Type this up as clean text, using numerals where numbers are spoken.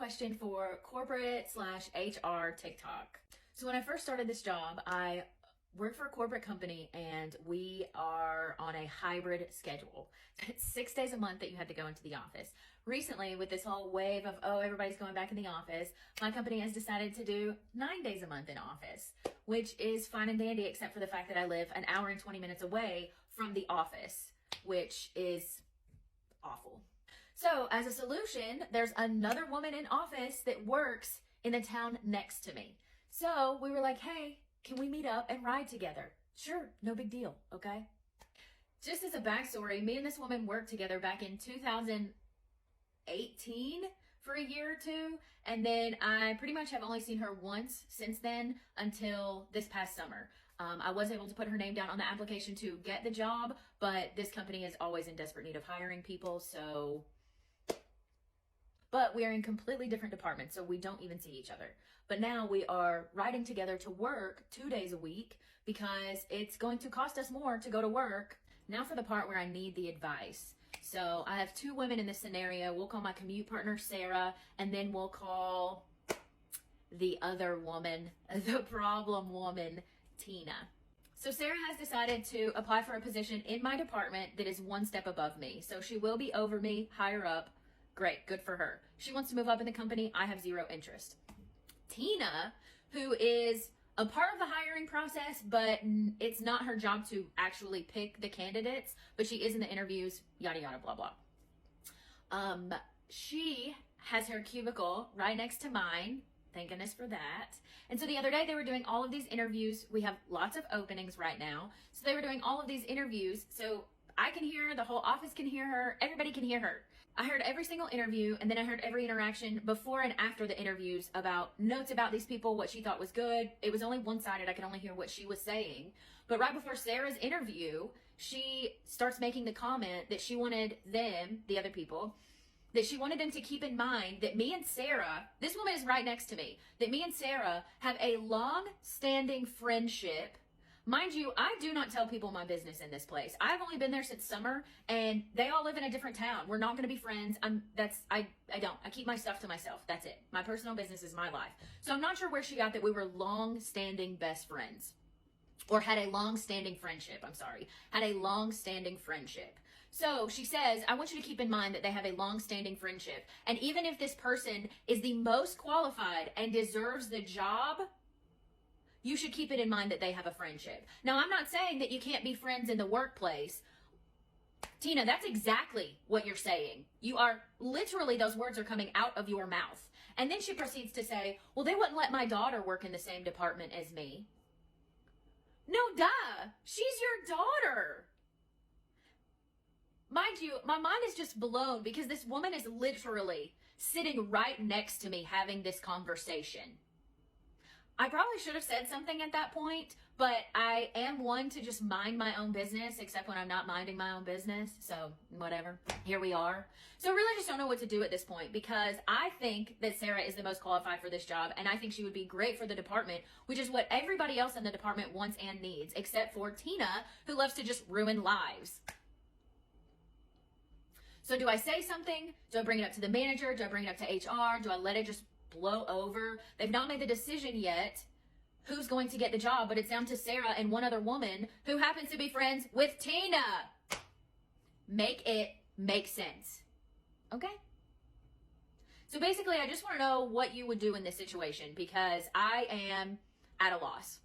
question for corporate slash HR TikTok. So when I first started this job, I work for a corporate company and we are on a hybrid schedule. It's 6 days a month that you have to go into the office. Recently, with this whole wave of, everybody's going back in the office, my company has decided to do 9 days a month in office, which is fine and dandy, except for the fact that I live an hour and 20 minutes away from the office, which is awful. So as a solution, there's another woman in office that works in the town next to me. So we were like, hey, can we meet up and ride together? Sure, no big deal, okay? Just as a backstory, me and this woman worked together back in 2018 for a year or two, and then I pretty much have only seen her once since then until this past summer. I was able to put her name down on the application to get the job, but this company is always in desperate need of hiring people, but we are in completely different departments, so we don't even see each other. But now we are riding together to work 2 days a week because it's going to cost us more to go to work. Now for the part where I need the advice. So I have two women in this scenario. We'll call my commute partner, Sarah, and then we'll call the other woman, the problem woman, Tina. So Sarah has decided to apply for a position in my department that is one step above me. So she will be over me, higher up. Great, good for her. She wants to move up in the company. I have zero interest. Tina, who is a part of the hiring process, but it's not her job to actually pick the candidates, but she is in the interviews, yada, yada, blah, blah. She has her cubicle right next to mine. Thank goodness for that. And so the other day they were doing all of these interviews. We have lots of openings right now. So they were doing all of these interviews. So I can hear her, the whole office can hear her, everybody can hear her. I heard every single interview, and then I heard every interaction before and after the interviews about notes about these people, what she thought was good. It was only one-sided. I could only hear what she was saying. But right before Sarah's interview, she starts making the comment that she wanted them, the other people, that she wanted them to keep in mind that me and Sarah, this woman is right next to me, that me and Sarah have a long-standing friendship. Mind you, I do not tell people my business in this place. I've only been there since summer, and they all live in a different town. We're not going to be friends. I don't. I keep my stuff to myself. That's it. My personal business is my life. So I'm not sure where she got that we were long-standing best friends. Or had a long-standing friendship. Had a long-standing friendship. So she says, I want you to keep in mind that they have a long-standing friendship. And even if this person is the most qualified and deserves the job, you should keep it in mind that they have a friendship. Now, I'm not saying that you can't be friends in the workplace. Tina, that's exactly what you're saying. You are literally, those words are coming out of your mouth. And then she proceeds to say, well, they wouldn't let my daughter work in the same department as me. No, duh. She's your daughter. Mind you, my mind is just blown because this woman is literally sitting right next to me having this conversation. I probably should have said something at that point, but I am one to just mind my own business, except when I'm not minding my own business. So whatever, here we are. So I really just don't know what to do at this point because I think that Sarah is the most qualified for this job, and I think she would be great for the department, which is what everybody else in the department wants and needs, except for Tina, who loves to just ruin lives. So do I say something? Do I bring it up to the manager? Do I bring it up to HR? Do I let it just blow over? They've not made the decision yet who's going to get the job, but it's down to Sarah and one other woman who happens to be friends with Tina. Make it make sense. Okay? So basically, I just want to know what you would do in this situation because I am at a loss.